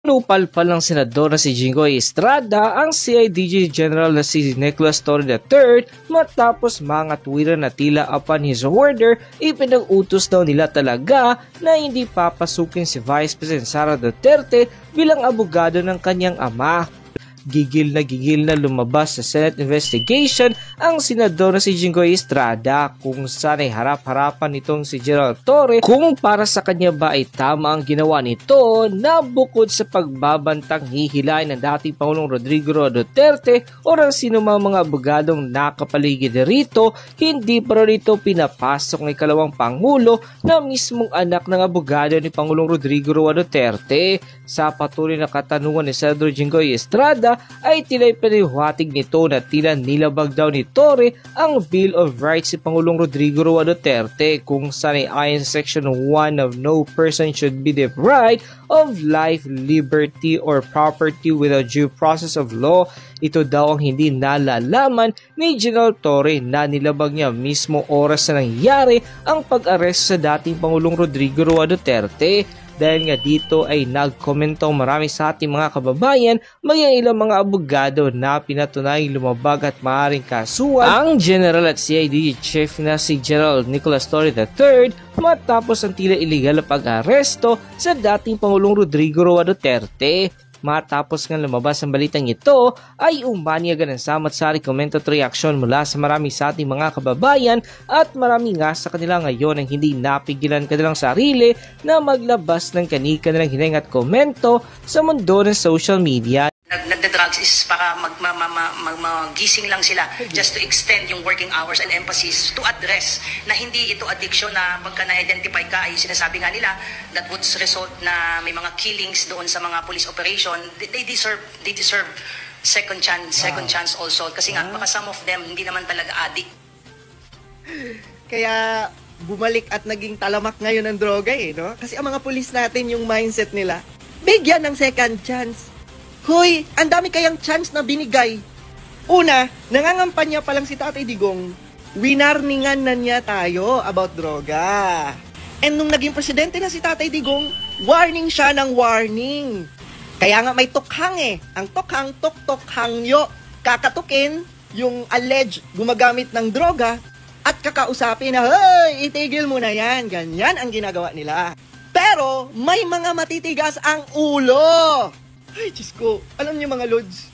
Pinupalpal ng senador na si Jinggoy Estrada ang CIDG General na si Nicolas Torre III matapos mga tuwiran na tila upon his order, ipinag-utos daw nila talaga na hindi papasukin si Vice President Sara Duterte bilang abogado ng kanyang ama. Gigil na lumabas sa Senate investigation ang senador na si Jinggoy Estrada kung saan ay harap-harapan nitong si General Torre kung para sa kanya ba ay tama ang ginawa nito na bukod sa pagbabantang hihilain ng dating Pangulong Rodrigo Roa Duterte o ng sinumang mga abogadong nakapaligid rito, hindi pa rito pinapasok ng ikalawang Pangulo na mismong anak ng abogado ni Pangulong Rodrigo Roa Duterte. Sa patuloy na katanungan ni Senador Jinggoy Estrada ay tila'y paniwatig nito na tila nilabag daw ni Torre ang Bill of Rights si Pangulong Rodrigo Roa Duterte kung saan ay ayon sa Section 1 of no person should be deprived of life, liberty, or property without due process of law. Ito daw ang hindi nalalaman ni General Torre na nilabag niya mismo oras na nangyari ang pag-aresto sa dating Pangulong Rodrigo Roa Duterte. Dahil nga dito ay nagkomento marami sa ating mga kababayan maging ilang mga abogado na pinatunayang lumabag at maaaring kasuhan ang General at CID Chief na si General Nicolas Torre III matapos ang tila illegal na pag-aresto sa dating Pangulong Rodrigo Roa Duterte. Matapos nga lumabas ang balitang ito ay umaniagan ng samat-sari comment at reaksyon mula sa marami sa ating mga kababayan at marami nga sa kanila ngayon ang hindi napigilan kanilang sarili na maglabas ng kanilang hininga at komento sa mundo ng social media. Nagda-drugs is para magising lang sila just to extend yung working hours and emphasis to address na hindi ito addiction na pagka na-identify ka ay sinasabi nga nila that would result na may mga killings doon sa mga police operation. They deserve second chance also kasi nga baka some of them hindi naman talaga addict. Kaya bumalik at naging talamak ngayon ang droga no? Kasi ang mga police natin yung mindset nila, bigyan ng second chance. Hoy, ang dami kayang chance na binigay. Una, nangangampanya pa lang si Tatay Digong, winarningan na niya tayo about droga. And nung naging presidente na si Tatay Digong, warning siya ng warning. Kaya nga may tukhang Ang tukhang, tok-tokhang yo. Kakatukin yung alleged gumagamit ng droga at kakausapin na, hey, itigil mo na yan. Ganyan ang ginagawa nila. Pero may mga matitigas ang ulo. Ay, Diyos ko. Alam niyo mga Lods,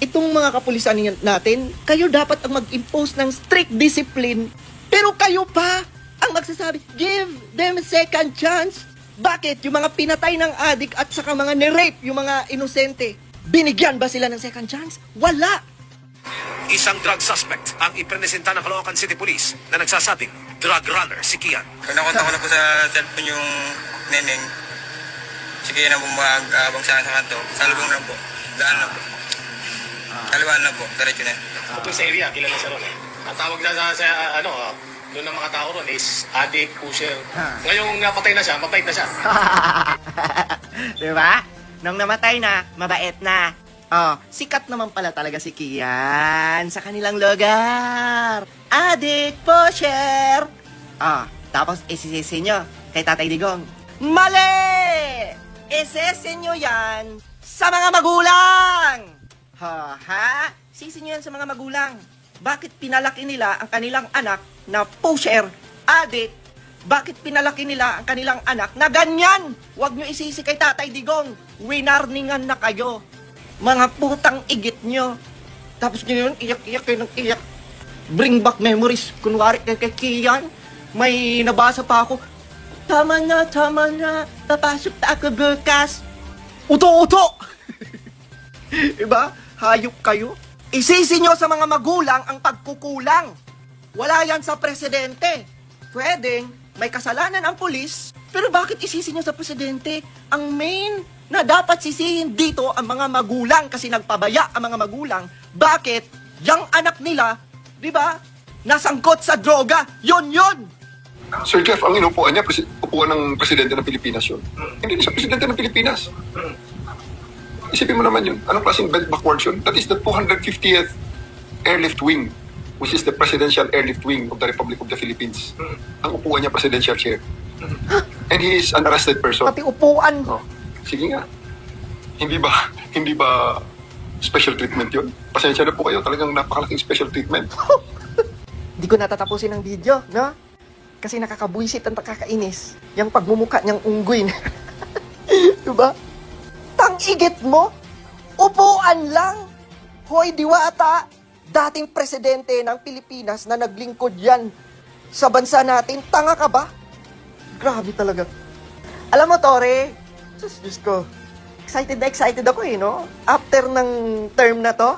itong mga kapulisan natin, kayo dapat ang mag-impose ng strict discipline. Pero kayo pa ang magsasabi, give them a second chance. Bakit? Yung mga pinatay ng adik at saka mga nirape, yung mga inosente, binigyan ba sila ng second chance? Wala! Isang drug suspect ang ipresenta ng Caloocan City Police na nagsasabing drug runner si Kian. Nakunta ko na po sa cellphone yung neneng. Sige na po mag-abang sa kanto. Sa lubong na po. Daan na po. Kaliwaan na po. Diretso na. Ito sa area, kilala siya ron Ang tawag na sa doon ng mga tao ron is addict, pusher. Ngayong napatay na siya, mabait na siya. Diba? Nung namatay na, mabait na. Sikat naman pala talaga si Kian sa kanilang lugar. Addict, pusher. Tapos isisisi nyo kay Tatay Digong. Mali! Isisi nyo yan sa mga magulang! Sisi nyo yan sa mga magulang. Bakit pinalaki nila ang kanilang anak na pusher, addict? Bakit pinalaki nila ang kanilang anak na ganyan? Huwag nyo isisi kay Tatay Digong. Winarningan na kayo. Mga putang igit nyo. Tapos nyo yun, iyak-iyak kayo ng iyak. Bring back memories. Kunwari kay Kian, may nabasa pa ako. Tama na, papasok na ako bukas. Uto-uto! Diba? Hayop kayo. Isisi nyo sa mga magulang ang pagkukulang. Wala yan sa presidente. Pwedeng may kasalanan ang pulis, pero bakit isisi nyo sa presidente? Ang main na dapat sisihin dito ang mga magulang kasi nagpabaya ang mga magulang. Bakit? Yang anak nila, diba? Nasangkot sa droga. Yun! Sir Jeff, ang inupuan niya, upuan ng presidente ng Pilipinas yun. Hindi siya presidente ng Pilipinas. Isipin mo naman yun. Anong klaseng bent backwards yun? That is the 250th Airlift Wing, which is the Presidential Airlift Wing of the Republic of the Philippines. Ang upuan niya, presidential chair. And he is an arrested person. Pati upuan. Sige nga. Hindi ba special treatment yun? Pasensya na po kayo, talagang napakalaking special treatment. Di ko natatapusin ang video, no? Kasi nakakabuisit at nakakainis. Yung pagmumuka niyang unggoy. Diba? Tang-igit mo? Upuan lang! Hoy, Diwata! Dating presidente ng Pilipinas na naglingkod yan sa bansa natin. Tanga ka ba? Grabe talaga. Alam mo, Tore, Diyos ko, excited ako no? After ng term na to,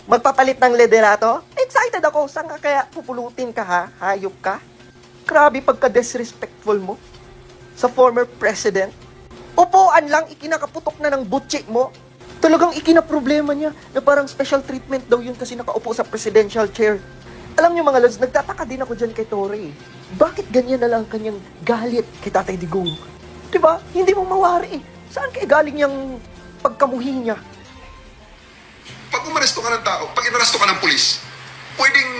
magpapalit ng liderato, excited ako. Saan ka kaya pupulutin ka ha? Hayop ka? Grabe pagka-disrespectful mo sa former president. Upuan lang, ikinakaputok na ng butchi mo. Talagang ikinaproblema niya na parang special treatment daw yun kasi nakaupo sa presidential chair. Alam niyo mga lods, nagtataka din ako dyan kay Tore. Bakit ganyan na lang kanyang galit kay Tatay Digong? Diba? Hindi mo mawari eh. Saan kaya galing yung pagkamuhi niya? Pag umaresto ka ng tao, pag inaresto ka ng pulis, pwedeng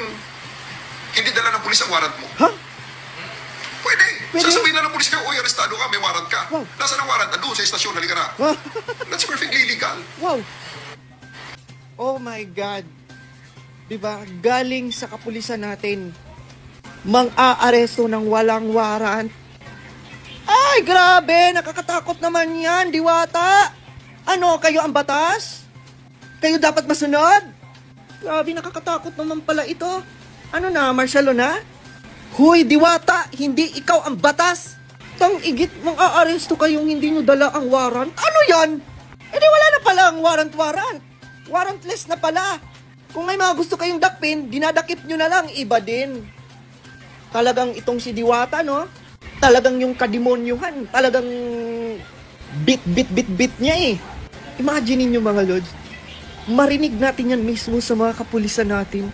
hindi dala ng pulis ang warrant mo. Ha? Pwede. Pwede? Sasabihin na ng pulis kayo, arestado ka, may warrant ka. Wow. Nasaan ang warrant? Andun sa istasyon, halika na. That's perfectly legal. Wow! Oh my God! Diba? Galing sa kapulisan natin, mang-aaresto ng walang warrant. Ay, grabe! Nakakatakot naman yan, Diwata! Ano, kayo ang batas? Kayo dapat masunod? Grabe, nakakatakot naman pala ito. Ano na, martial law na? Huy, Diwata! Hindi ikaw ang batas! Tang-igit, mang-aaresto kayong hindi nyo dala ang warrant. Ano yan? Eh di wala na pala ang warrant. Warrantless na pala. Kung may mga gusto kayong dakpin, dinadakip nyo na lang, iba din. Talagang itong si Diwata, no? Talagang yung kademonyuhan, talagang bit niya eh. Imagine niyo mga lods, marinig natin yan mismo sa mga kapulisan natin.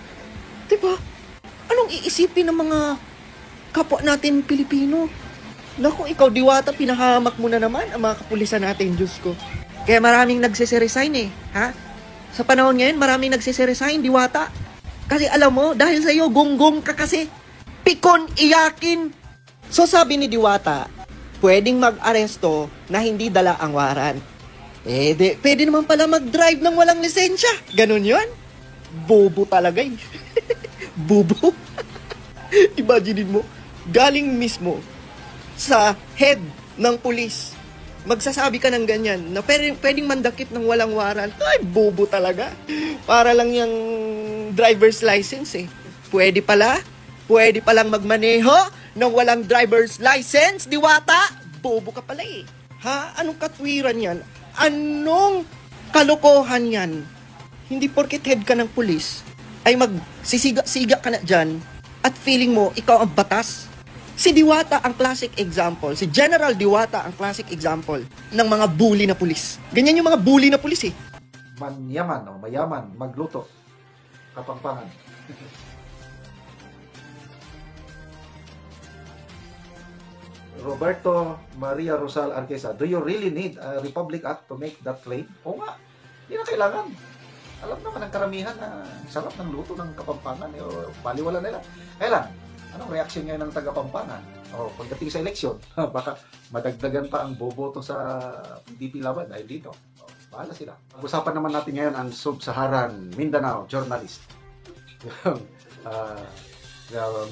Diba? Anong iisipin ng mga kapwa natin Pilipino? Naku, ikaw Diwata, pinahamak mo na naman ang mga kapulisan natin, Diyos ko. Kaya maraming nagsiseresign eh, ha? Sa panahon ngayon, maraming nagsiseresign, Diwata. Kasi alam mo, dahil sa iyo, gonggong ka kasi. Pikon, iyakin. So sabi ni Diwata, pwedeng mag-aresto na hindi dala ang warrant. Eh, pwede naman pala mag-drive ng walang lisensya. Ganun yun? Bobo talaga eh. Bobo. Imagine mo, galing mismo sa head ng pulis. Magsasabi ka ng ganyan na pwedeng mandakip ng walang warrant. Ay, bobo talaga. Para lang yung driver's license eh. Pwede palang magmaneho ng walang driver's license, Diwata? Bobo ka pala eh. Ha? Anong katwiran yan? Anong kalokohan yan? Hindi porket head ka ng pulis, ay magsisiga-siga ka na dyan at feeling mo ikaw ang batas. Si Diwata ang classic example. Si General Diwata ang classic example ng mga bully na pulis. Ganyan yung mga bully na pulis eh. Manyaman o mayaman, magluto. Kapampangan. Roberto Maria Rosal Arquesa, do you really need a Republic Act to make that claim? O nga, hindi na kailangan. Alam naman ang karamihan na sarap ng luto ng Kapampangan. O baliwala nila. Kailan? Anong reaction ngayon ng taga-Pampangan? O pagdating sa eleksyon, baka madagdagan pa ang boboto sa PDP laban dahil dito. O, bahala sila. Pag-usapan naman natin ngayon ang Sub-Saharan Mindanao journalist.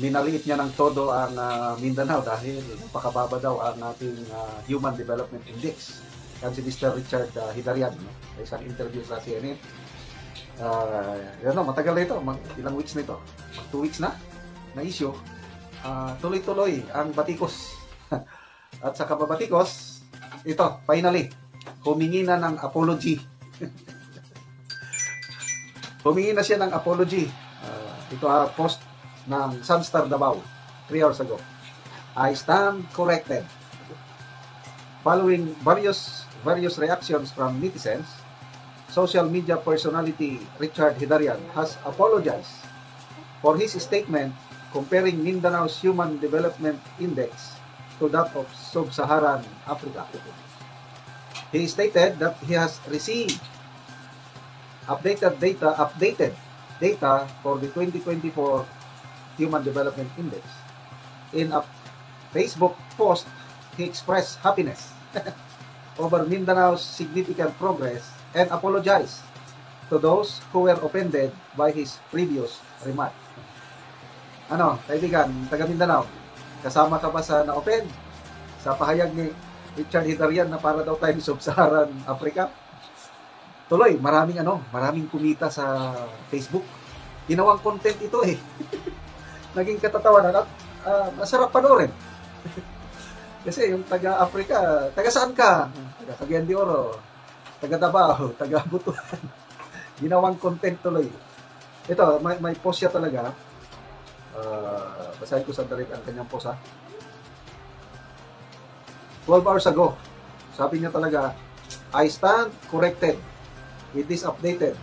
Minaliit niya ng todo ang Mindanao dahil napakababa daw ang ating Human Development Index. Yan si Mr. Richard Hidarian, no? Sa isang interview sa CNN. Matagal na ito, ilang weeks na ito. 2 weeks na issue. Tuloy-tuloy ang batikos. At sa kababatikos, ito, finally, humingi na ng apology. Humingi na siya ng apology. Ito post ng Sunstar Davao 3 hours ago. I stand corrected. Following various reactions from netizens, social media personality Richard Hidarian has apologized for his statement comparing Mindanao's Human Development Index to that of Sub-Saharan Africa. He stated that he has received updated data for the 2024 Human Development Index. In a Facebook post, he expressed happiness over Mindanao's significant progress and apologize to those who were offended by his previous remark. Ano, kaibigan, taga Mindanao, kasama ka ba sa na-offend sa pahayag ni Richard Hidarian na para daw tayong Sub-Saharan Africa? Tuloy, maraming kumita sa Facebook. Ginawang content ito eh. Naging katatawanan at masarap panoorin. Kasi yung taga-Africa, taga saan ka? Taga Cagayan de Oro, taga Davao, taga Butuan. Ginawang content tuloy. Ito, may post siya talaga. Basahin ko sa direct ang kanyang post ha. 12 hours ago, sabi niya talaga, I stand corrected with this updated.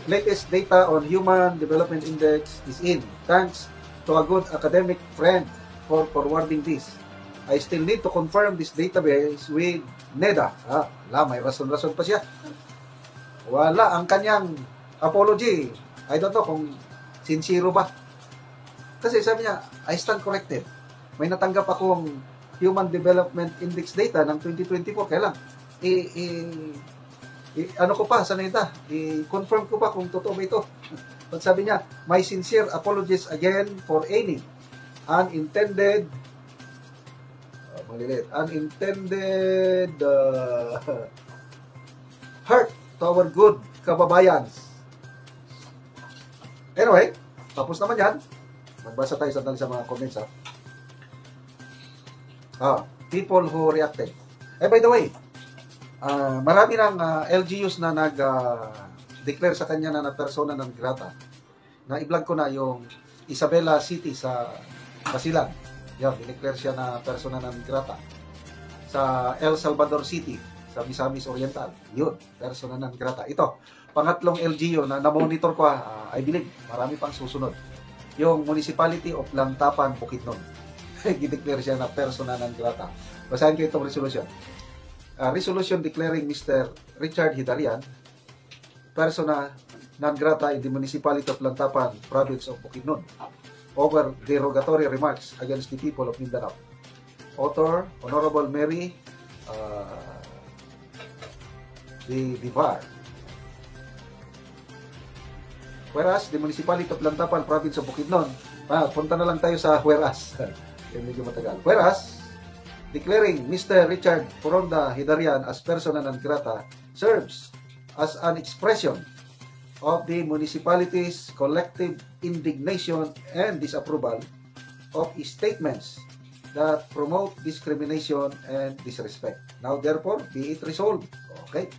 Latest data on Human Development Index is in. Thanks to a good academic friend for forwarding this. I still need to confirm this database with NEDA. May rason-rason pa siya. Wala ang kanyang apology. I don't know kung sincero ba. Kasi sabi niya, I stand corrected. May natanggap akong Human Development Index data ng 2024. Kaya lang, ano ko pa sa NEDA, i-confirm ko pa kung totoo ba ito. But sabi niya, my sincere apologies again for any unintended hurt to our good kababayans. Anyway, tapos naman yan. Magbasa tayo sandali sa mga comments people who reacted. By the way, marami ng LGUs na nag-declare sa kanya na persona non grata. Na-i-vlog ko na yung Isabela City sa Basilan. Yan, dineclare siya na persona non grata. Sa El Salvador City, sa Misamis Oriental. Yun, persona non grata. Ito, pangatlong LGU na na-monitor ko, I believe, marami pang susunod. Yung Municipality of Lantapan, Bukidnon. Gideclare siya na persona non grata. Basahin ko itong resolution. Resolution declaring Mr. Richard Hidarian persona non grata in the Municipality of Lantapan, Province of Bukidnon, over derogatory remarks against the people of Mindanao. Author, Honorable Mary Divar. Whereas, the Municipality of Lantapan, Province of Bukidnon, punta na lang tayo sa whereas. Yan medyo matagal. Whereas, declaring Mr. Richard Poronda Hidarian as persona non grata serves as an expression of the municipality's collective indignation and disapproval of statements that promote discrimination and disrespect. Now, therefore, be it resolved. Okay?